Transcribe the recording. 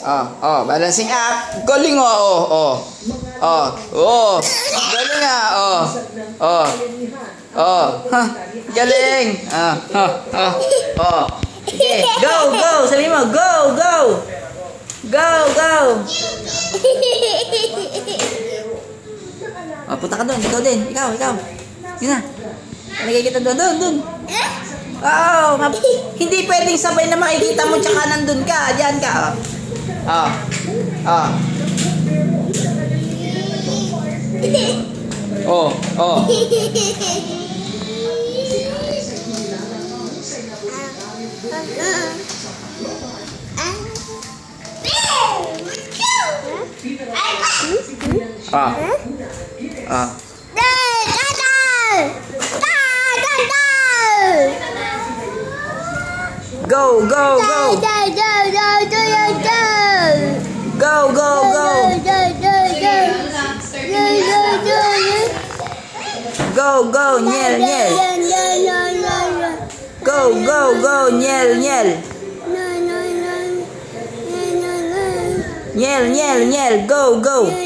Balancing act. Galing galing galing. Okay, go. Sabi mo, go. Punta ka doon, ikaw din. Ikaw. Yun na. Nalagay kita doon. Hindi pwedeng sabay na makikita mo tsaka nandun ka. Diyan ka. Go. Go, nyel. Go, nyel. Nyel, go.